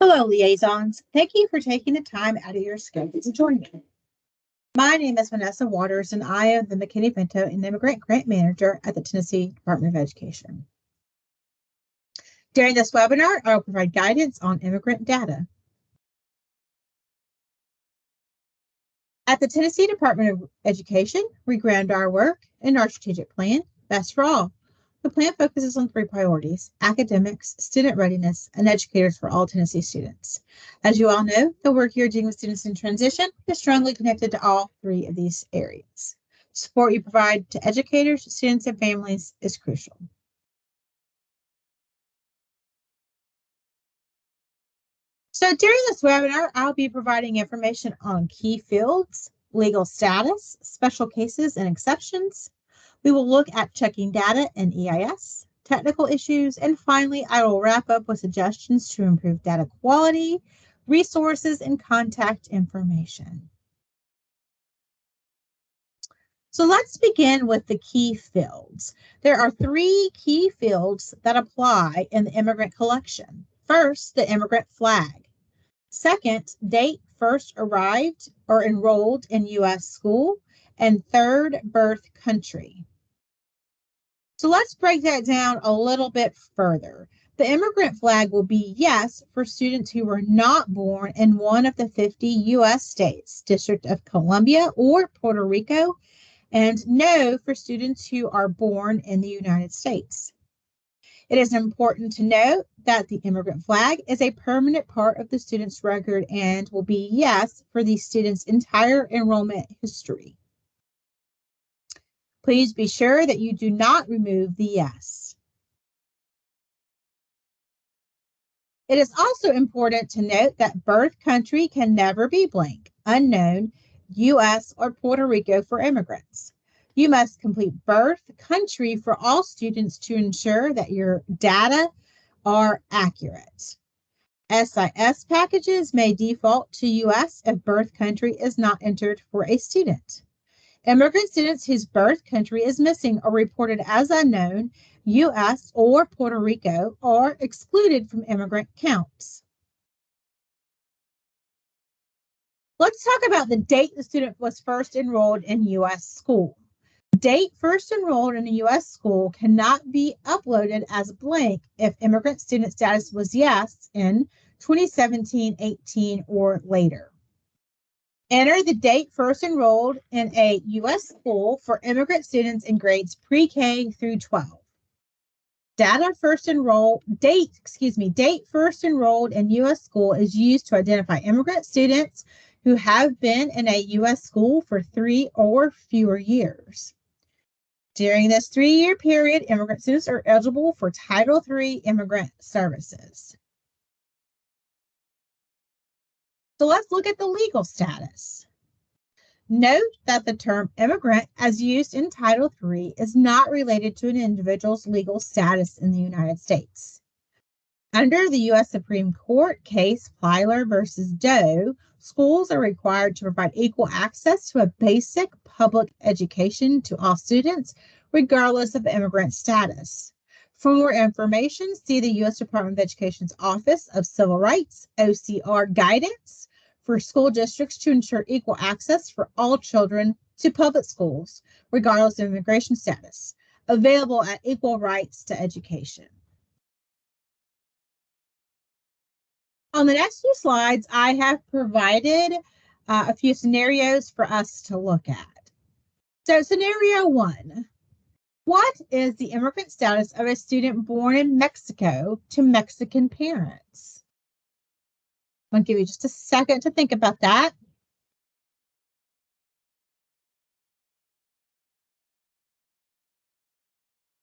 Hello, liaisons. Thank you for taking the time out of your schedule to join me. My name is Vanessa Waters, and I am the McKinney-Vento and Immigrant Grant Manager at the Tennessee Department of Education. During this webinar, I will provide guidance on immigrant data. At the Tennessee Department of Education, we ground our work in our strategic plan, Best for All. The plan focuses on 3 priorities: academics, student readiness, and educators for all Tennessee students. As you all know, the work you're doing with students in transition is strongly connected to all 3 of these areas. Support you provide to educators, students, and families is crucial. So during this webinar, I'll be providing information on key fields, legal status, special cases and exceptions. We will look at checking data in EIS, technical issues, and finally, I will wrap up with suggestions to improve data quality, resources, and contact information. So let's begin with the key fields. There are 3 key fields that apply in the immigrant collection. First, the immigrant flag. Second, date first arrived or enrolled in U.S. school. And third, birth country. So let's break that down a little bit further. The immigrant flag will be yes for students who were not born in one of the 50 U.S. states, District of Columbia or Puerto Rico, and no for students who are born in the United States. It is important to note that the immigrant flag is a permanent part of the student's record and will be yes for the student's entire enrollment history. Please be sure that you do not remove the yes. It is also important to note that birth country can never be blank, unknown, U.S. or Puerto Rico for immigrants. You must complete birth country for all students to ensure that your data are accurate. SIS packages may default to U.S. if birth country is not entered for a student. Immigrant students whose birth country is missing or reported as unknown, U.S. or Puerto Rico, are excluded from immigrant counts. Let's talk about the date the student was first enrolled in U.S. school. Date first enrolled in a U.S. school cannot be uploaded as blank if immigrant student status was yes in 2017, 18, or later. Enter the date first enrolled in a U.S. school for immigrant students in grades pre-K through 12. Date first enrolled in U.S. school is used to identify immigrant students who have been in a U.S. school for 3 or fewer years. During this 3-year period, immigrant students are eligible for Title III immigrant services. So let's look at the legal status. Note that the term immigrant, as used in Title III, is not related to an individual's legal status in the United States. Under the U.S. Supreme Court case Plyler v. Doe, schools are required to provide equal access to a basic public education to all students, regardless of immigrant status. For more information, see the U.S. Department of Education's Office of Civil Rights, OCR guidance for school districts to ensure equal access for all children to public schools, regardless of immigration status, available at Equal Rights to Education. On the next few slides, I have provided a few scenarios for us to look at. So scenario 1, what is the immigrant status of a student born in Mexico to Mexican parents? I'll give you just a second to think about that.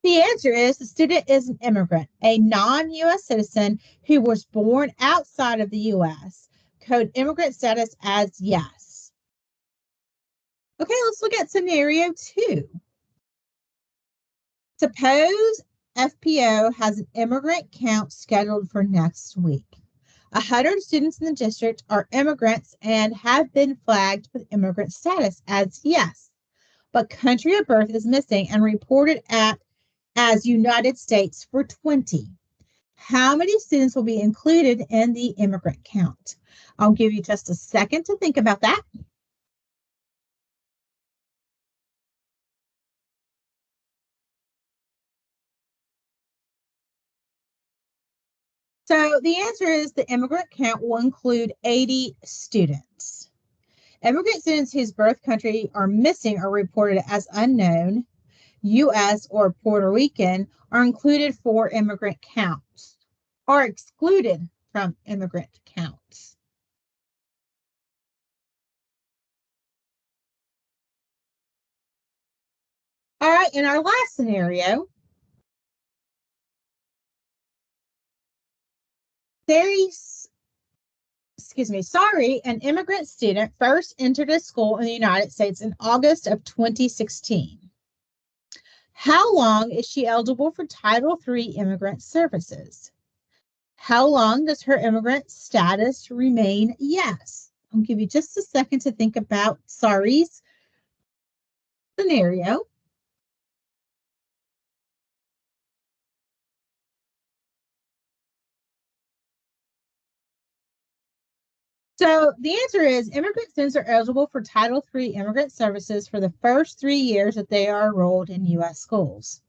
The answer is the student is an immigrant, a non-U.S. citizen who was born outside of the U.S. Code immigrant status as yes. Okay, let's look at scenario 2. Suppose FPO has an immigrant count scheduled for next week. 100 students in the district are immigrants and have been flagged with immigrant status as yes, but country of birth is missing and reported as United States for 20. How many students will be included in the immigrant count? I'll give you just a second to think about that. So the answer is the immigrant count will include 80 students. Immigrant students whose birth country are missing or reported as unknown, U.S. or Puerto Rican, are included for immigrant counts, are excluded from immigrant counts. All right, in our last scenario, sorry, an immigrant student first entered a school in the United States in August of 2016. How long is she eligible for Title III immigrant services? How long does her immigrant status remain yes? I'll give you just a second to think about Sari's scenario. So the answer is immigrant students are eligible for Title III immigrant services for the first 3 years that they are enrolled in U.S. schools.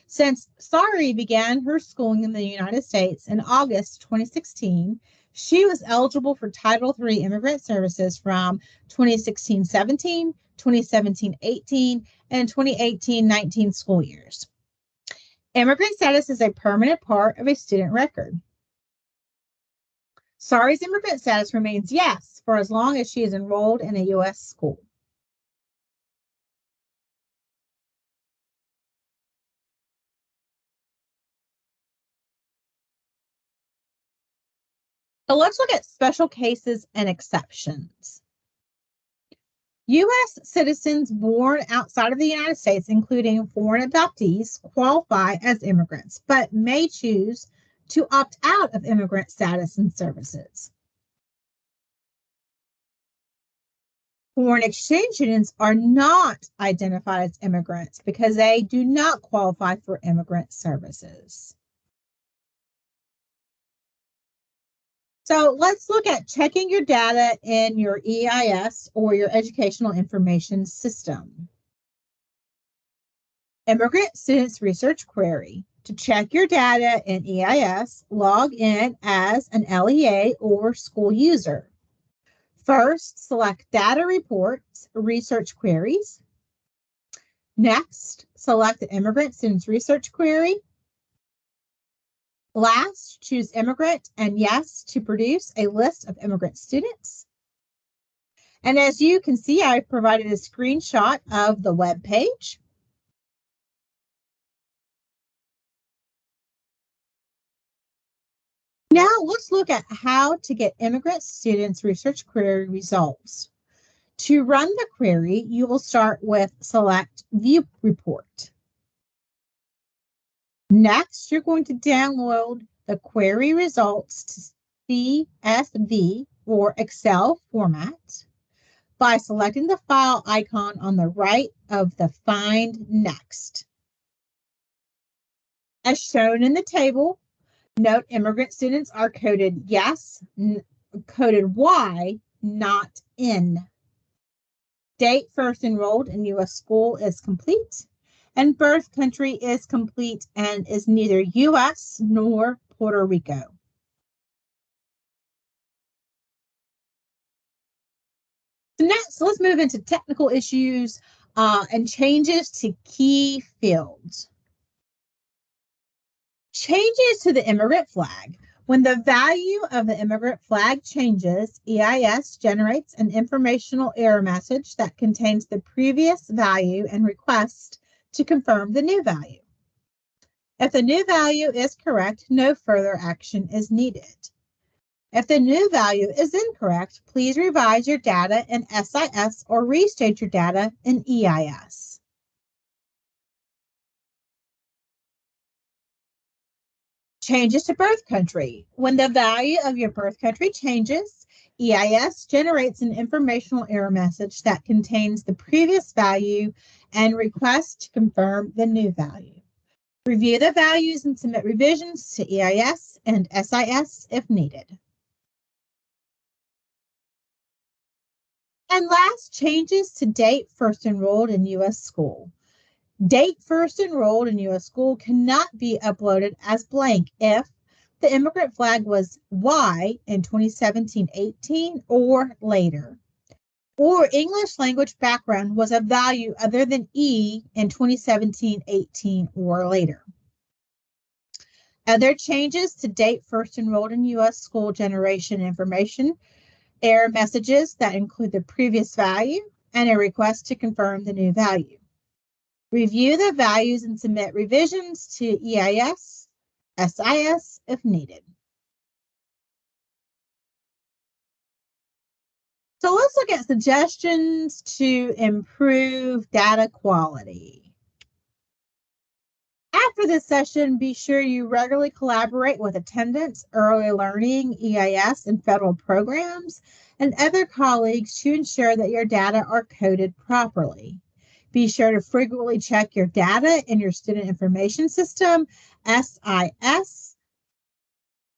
Since Sari began her schooling in the United States in August 2016, she was eligible for Title III immigrant services from 2016-17, 2017-18, and 2018-19 school years. Immigrant status is a permanent part of a student record. Sari's immigrant status remains yes for as long as she is enrolled in a U.S. school. So let's look at special cases and exceptions. U.S. citizens born outside of the United States, including foreign adoptees, qualify as immigrants, but may choose to opt out of immigrant status and services. Foreign exchange students are not identified as immigrants because they do not qualify for immigrant services. So let's look at checking your data in your EIS or your Educational Information System. Immigrant Students Research Query. To check your data in EIS, log in as an LEA or school user. First, select Data Reports, Research Queries. Next, select the Immigrant Students Research Query. Last, choose Immigrant and Yes to produce a list of immigrant students. And as you can see, I've provided a screenshot of the web page. Now let's look at how to get Immigrant Students Research Query results. To run the query, you will start with Select View Report. Next, you're going to download the query results to CSV or Excel format by selecting the file icon on the right of the Find Next. As shown in the table, note immigrant students are coded yes, coded Y, not N. Date first enrolled in U.S. school is complete, and birth country is complete and is neither U.S. nor Puerto Rico. Next, let's move into technical issues and changes to key fields. Changes to the immigrant flag. When the value of the immigrant flag changes, EIS generates an informational error message that contains the previous value and requests to confirm the new value. If the new value is correct, no further action is needed. If the new value is incorrect, please revise your data in SIS or restate your data in EIS. Changes to birth country. When the value of your birth country changes, EIS generates an informational error message that contains the previous value and requests to confirm the new value. Review the values and submit revisions to EIS and SIS if needed. And last, changes to date first enrolled in U.S. school. Date first enrolled in U.S. school cannot be uploaded as blank if the immigrant flag was Y in 2017-18 or later, or English language background was a value other than E in 2017-18 or later. Other changes to date first enrolled in U.S. school generation information error messages that include the previous value and a request to confirm the new value. Review the values and submit revisions to EIS, SIS if needed. So let's look at suggestions to improve data quality. After this session, be sure you regularly collaborate with attendants, early learning, EIS, and federal programs, and other colleagues to ensure that your data are coded properly. Be sure to frequently check your data in your Student Information System, SIS,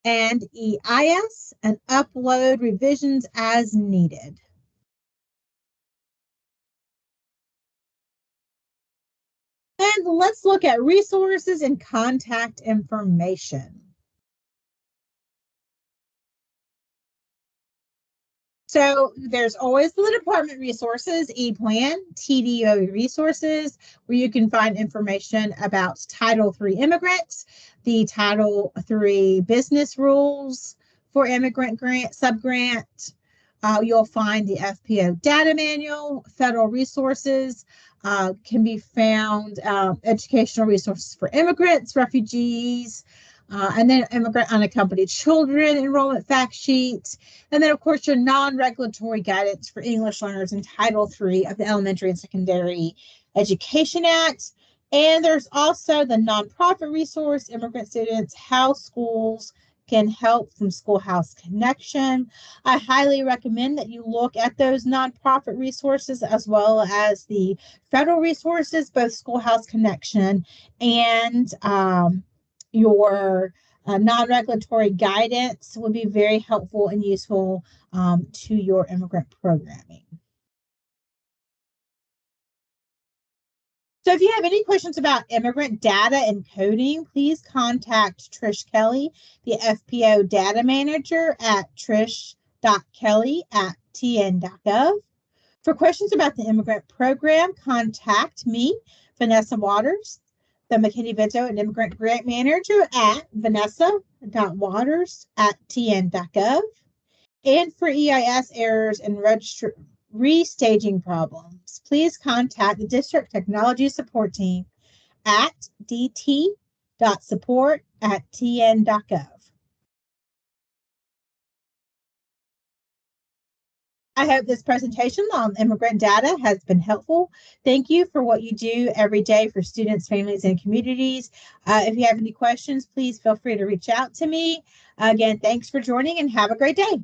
and EIS, and upload revisions as needed. And let's look at resources and contact information. So there's always the department resources, ePlan, TDO resources, where you can find information about Title III immigrants, the Title III business rules for immigrant grant, subgrant. You'll find the FPO data manual, federal resources, can be found, educational resources for immigrants, refugees, and then immigrant unaccompanied children enrollment fact sheet. And then, of course, your non-regulatory guidance for English learners in Title III of the Elementary and Secondary Education Act. And there's also the nonprofit resource, Immigrant Students, How Schools Can Help from Schoolhouse Connection. I highly recommend that you look at those nonprofit resources as well as the federal resources, both Schoolhouse Connection and your non-regulatory guidance would be very helpful and useful to your immigrant programming. So if you have any questions about immigrant data and coding, please contact Trish Kelly, the FPO data manager at trish.kelly@tn.gov. For questions about the immigrant program, contact me, Vanessa Waters, the McKinney-Vento and Immigrant Grant Manager at vanessa.waters@tn.gov. And for EIS errors and restaging problems, please contact the District Technology Support Team at dt.support@tn.gov. I hope this presentation on immigrant data has been helpful. Thank you for what you do every day for students, families, and communities. If you have any questions, please feel free to reach out to me. Again, thanks for joining and have a great day.